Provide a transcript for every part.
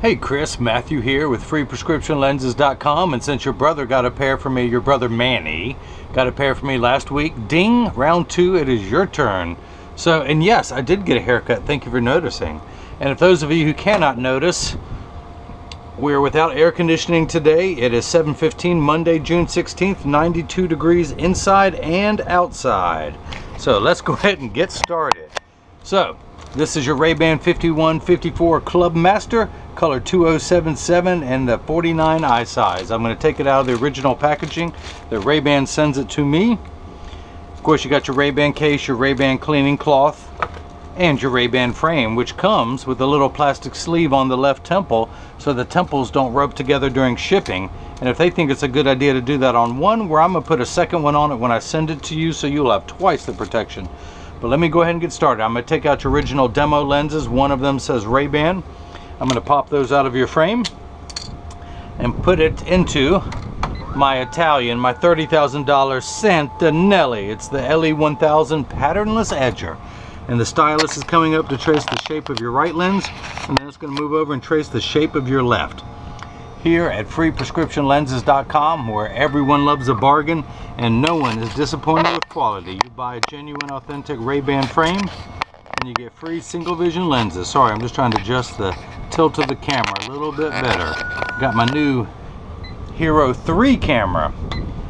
Hey Chris, Matthew here with freeprescriptionlenses.com, and since your brother got a pair for me, your brother Manny got a pair for me last week, ding, round two, it is your turn. So, and yes, I did get a haircut, thank you for noticing. And if those of you who cannot notice, we're without air conditioning today. It is 7:15 Monday, June 16th, 92 degrees inside and outside. So let's go ahead and get started. So, this is your RayBan 5154 Clubmaster, color 2077 and the 49 eye size. I'm going to take it out of the original packaging. The RayBan sends it to me. Of course, you got your RayBan case, your RayBan cleaning cloth, and your RayBan frame, which comes with a little plastic sleeve on the left temple so the temples don't rub together during shipping. And if they think it's a good idea to do that on one, where I'm going to put a second one on it when I send it to you, so you'll have twice the protection. But let me go ahead and get started. I'm going to take out your original demo lenses. One of them says RayBan. I'm going to pop those out of your frame and put it into my Italian, my $30,000 Santinelli. It's the LE1000 patternless edger. And the stylus is coming up to trace the shape of your right lens, and then it's going to move over and trace the shape of your left. Here at freeprescriptionlenses.com, where everyone loves a bargain and no one is disappointed with quality. You buy a genuine, authentic RayBan frame and you get free single vision lenses. Sorry, I'm just trying to adjust the tilt of the camera a little bit better. Got my new Hero 3 camera.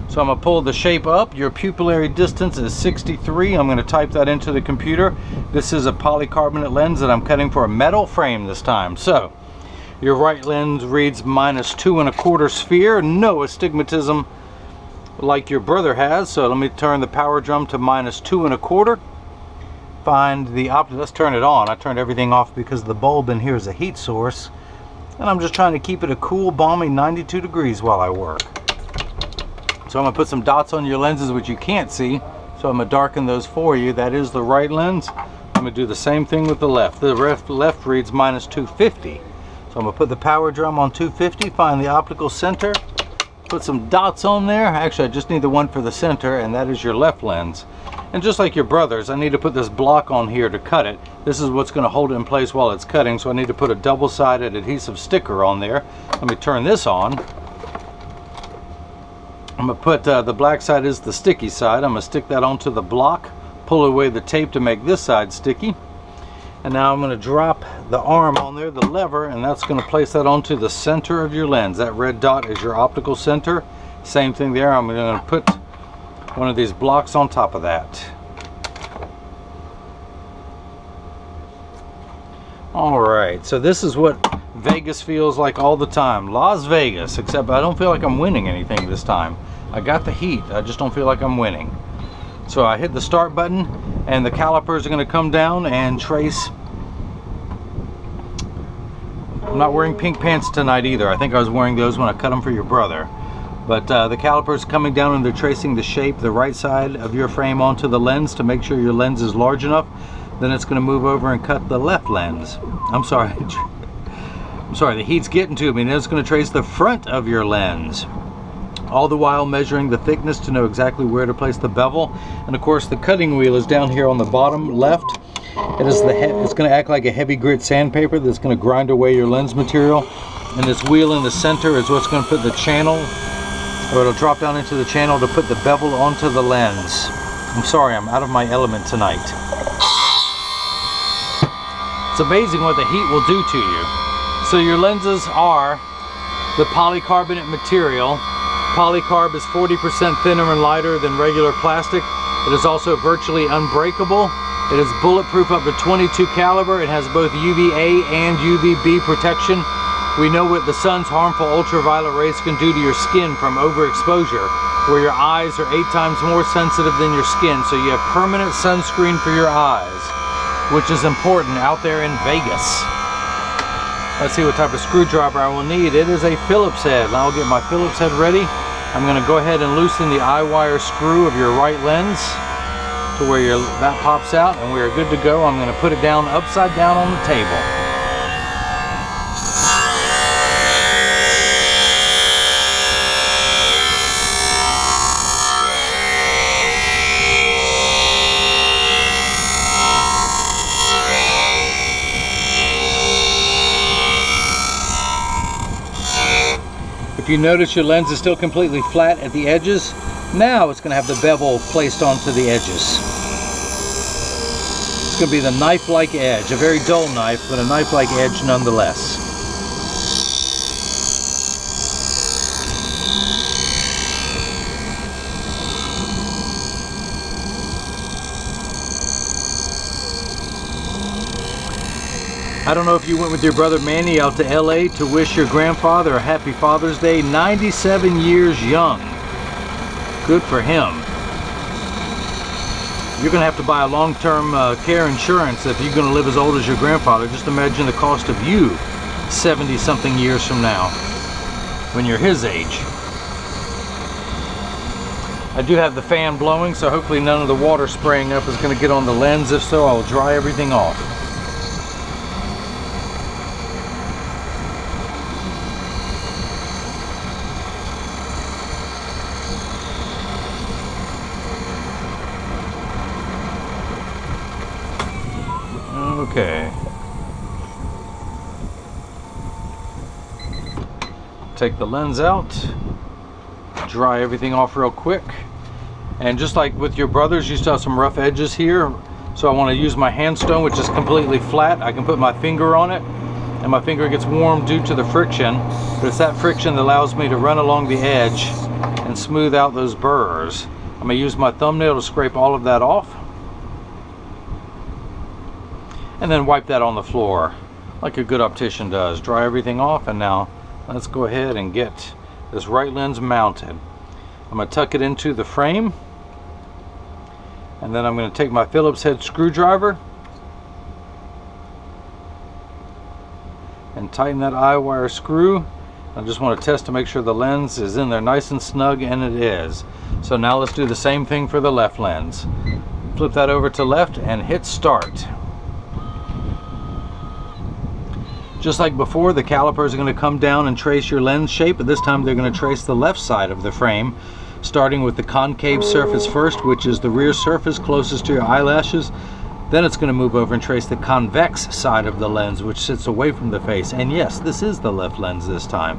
So I'm going to pull the shape up. Your pupillary distance is 63. I'm going to type that into the computer. This is a polycarbonate lens that I'm cutting for a metal frame this time. So your right lens reads -2 1/4 sphere. No astigmatism like your brother has. So let me turn the power drum to -2 1/4. Find the opposite. Let's turn it on. I turned everything off because the bulb in here is a heat source. And I'm just trying to keep it a cool, balmy 92 degrees while I work. So I'm going to put some dots on your lenses which you can't see. So I'm going to darken those for you. That is the right lens. I'm going to do the same thing with the left. The left reads -250. So I'm going to put the power drum on 250, find the optical center, put some dots on there. Actually, I just need the one for the center, and that is your left lens. And just like your brother's, I need to put this block on here to cut it. This is what's going to hold it in place while it's cutting, so I need to put a double-sided adhesive sticker on there. Let me turn this on. I'm going to put the black side is the sticky side. I'm going to stick that onto the block, pull away the tape to make this side sticky. And now I'm going to drop the arm on there, the lever, and that's going to place that onto the center of your lens. That red dot is your optical center. Same thing there. I'm going to put one of these blocks on top of that. Alright, so this is what Vegas feels like all the time. Las Vegas, except I don't feel like I'm winning anything this time. I got the heat, I just don't feel like I'm winning. So I hit the start button and the calipers are going to come down and trace. I'm not wearing pink pants tonight either. I think I was wearing those when I cut them for your brother. But the calipers coming down and they're tracing the shape, the right side of your frame onto the lens to make sure your lens is large enough. Then it's going to move over and cut the left lens. I'm sorry, the heat's getting to me. And then it's going to trace the front of your lens. All the while measuring the thickness to know exactly where to place the bevel. And of course the cutting wheel is down here on the bottom left. It is it's going to act like a heavy grit sandpaper that's going to grind away your lens material. And this wheel in the center is what's going to put the channel, or it'll drop down into the channel to put the bevel onto the lens. I'm sorry, I'm out of my element tonight. It's amazing what the heat will do to you. So your lenses are the polycarbonate material. Polycarb is 40% thinner and lighter than regular plastic. It is also virtually unbreakable. It is bulletproof up to 22 caliber. It has both UVA and UVB protection. We know what the sun's harmful ultraviolet rays can do to your skin from overexposure, where your eyes are 8 times more sensitive than your skin. So you have permanent sunscreen for your eyes, which is important out there in Vegas. Let's see what type of screwdriver I will need. It is a Phillips head. Now I'll get my Phillips head ready. I'm going to go ahead and loosen the eye wire screw of your right lens to where that pops out, and we are good to go. I'm going to put it down upside down on the table. If you notice your lens is still completely flat at the edges, now it's going to have the bevel placed onto the edges. It's going to be the knife-like edge, a very dull knife, but a knife-like edge nonetheless. I don't know if you went with your brother Manny out to LA to wish your grandfather a happy Father's Day, 97 years young. Good for him. You're going to have to buy a long-term care insurance if you're going to live as old as your grandfather. Just imagine the cost of you 70-something years from now when you're his age. I do have the fan blowing, so hopefully none of the water spraying up is going to get on the lens. If so, I'll dry everything off. Okay. Take the lens out, dry everything off real quick, and just like with your brothers, you still have some rough edges here, so I want to use my hand stone, which is completely flat. I can put my finger on it, and my finger gets warm due to the friction, but it's that friction that allows me to run along the edge and smooth out those burrs. I'm going to use my thumbnail to scrape all of that off, and then wipe that on the floor like a good optician does. Dry everything off, and now let's go ahead and get this right lens mounted. I'm going to tuck it into the frame, and then I'm going to take my Phillips head screwdriver and tighten that eye wire screw. I just want to test to make sure the lens is in there nice and snug, and it is. So now let's do the same thing for the left lens. Flip that over to left and hit start. Just like before, the calipers are going to come down and trace your lens shape, but this time they're going to trace the left side of the frame, starting with the concave surface first, which is the rear surface closest to your eyelashes. Then it's going to move over and trace the convex side of the lens, which sits away from the face. And yes, this is the left lens this time,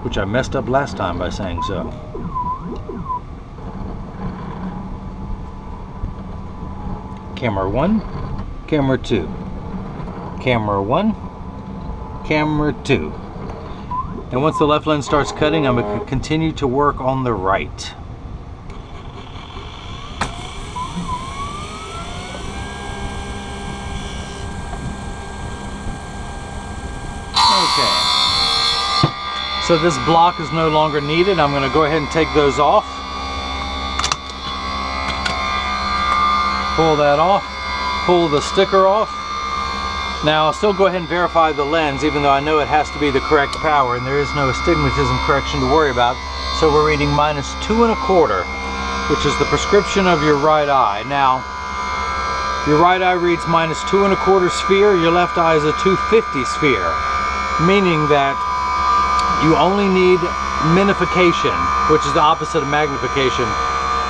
which I messed up last time by saying so. Camera 1, camera 2, camera 1, camera 2. And once the left lens starts cutting, I'm going to continue to work on the right. Okay. So this block is no longer needed. I'm going to go ahead and take those off. Pull that off. Pull the sticker off. Now I'll still go ahead and verify the lens, even though I know it has to be the correct power, and there is no astigmatism correction to worry about. So we're reading -2 1/4, which is the prescription of your right eye. Now, your right eye reads -2 1/4 sphere, your left eye is a 250 sphere, meaning that you only need minification, which is the opposite of magnification.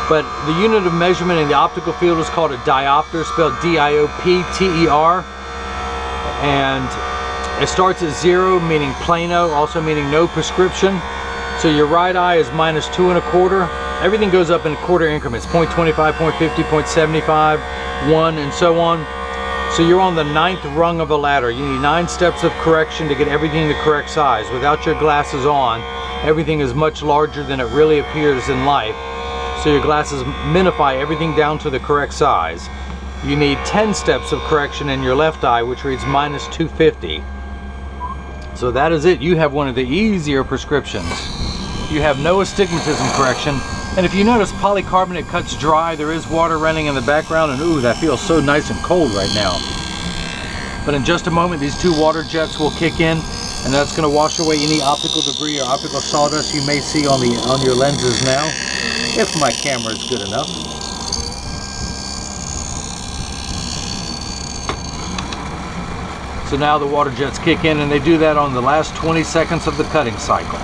But the unit of measurement in the optical field is called a diopter, spelled D-I-O-P-T-E-R. And it starts at 0, meaning plano, also meaning no prescription. So your right eye is -2 1/4. Everything goes up in quarter increments, 0.25, 0.50, 0.75, 1, and so on. So you're on the 9th rung of a ladder. You need 9 steps of correction to get everything the correct size. Without your glasses on, everything is much larger than it really appears in life. So your glasses minify everything down to the correct size. You need 10 steps of correction in your left eye, which reads -250. So that is it. You have one of the easier prescriptions. You have no astigmatism correction. And if you notice, polycarbonate cuts dry. There is water running in the background, and ooh, that feels so nice and cold right now. But in just a moment, these 2 water jets will kick in, and that's going to wash away any optical debris or optical sawdust you may see on your lenses now, if my camera is good enough. So now the water jets kick in, and they do that on the last 20 seconds of the cutting cycle.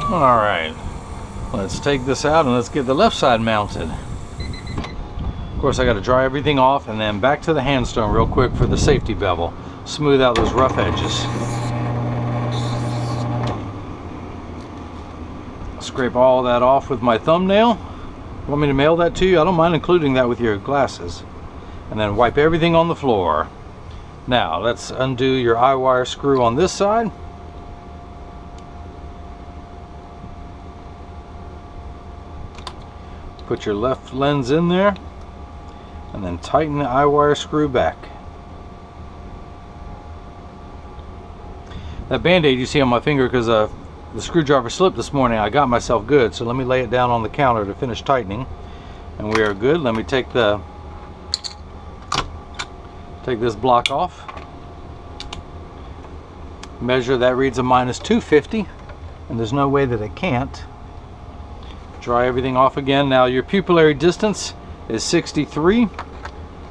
All right, let's take this out and let's get the left side mounted. Of course, I got to dry everything off and then back to the handstone real quick for the safety bevel. Smooth out those rough edges. Scrape all that off with my thumbnail. Want me to mail that to you? I don't mind including that with your glasses. And then wipe everything on the floor. Now, let's undo your eye wire screw on this side. Put your left lens in there. And then tighten the eye wire screw back. That band-aid you see on my finger because the screwdriver slipped this morning, I got myself good. So let me lay it down on the counter to finish tightening. And we are good. Let me take this block off. Measure, that reads a -250. And there's no way that it can't. Dry everything off again. Now your pupillary distance is 63.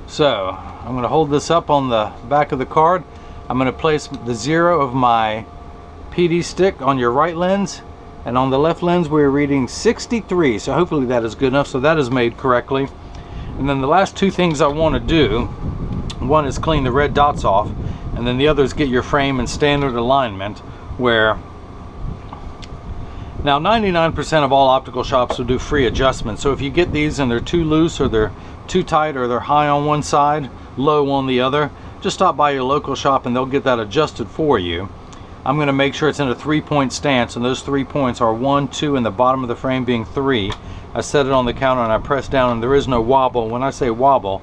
So I'm going to hold this up on the back of the card. I'm going to place the 0 of my PD stick on your right lens, and on the left lens we're reading 63. So hopefully that is good enough. So that is made correctly. And then the last two things I want to do, one is clean the red dots off, and then the other is get your frame in standard alignment, where now 99% of all optical shops will do free adjustments. So if you get these and they're too loose or they're too tight or they're high on one side, low on the other, just stop by your local shop and they'll get that adjusted for you. I'm going to make sure it's in a 3-point stance, and those 3 points are 1, 2, and the bottom of the frame being 3. I set it on the counter and I press down, and there is no wobble. When I say wobble,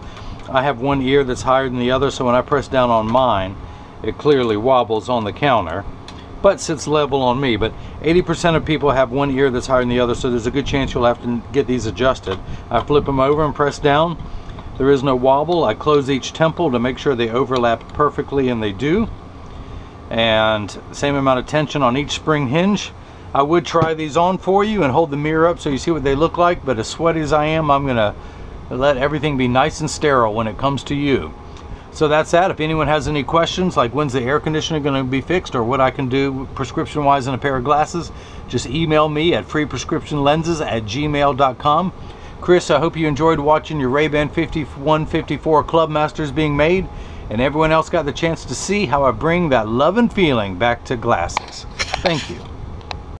I have one ear that's higher than the other, so when I press down on mine, it clearly wobbles on the counter, but sits level on me. But 80% of people have one ear that's higher than the other, so there's a good chance you'll have to get these adjusted. I flip them over and press down. There is no wobble. I close each temple to make sure they overlap perfectly, and they do. And same amount of tension on each spring hinge. I would try these on for you and hold the mirror up so you see what they look like, but as sweaty as I am, I'm gonna let everything be nice and sterile when it comes to you. So that's that. If anyone has any questions, like when's the air conditioner going to be fixed or what I can do prescription wise in a pair of glasses, just email me at freeprescriptionlenses@gmail.com. Chris, I hope you enjoyed watching your RayBan 5154 Clubmasters being made, and everyone else got the chance to see how I bring that love and feeling back to glasses. Thank you.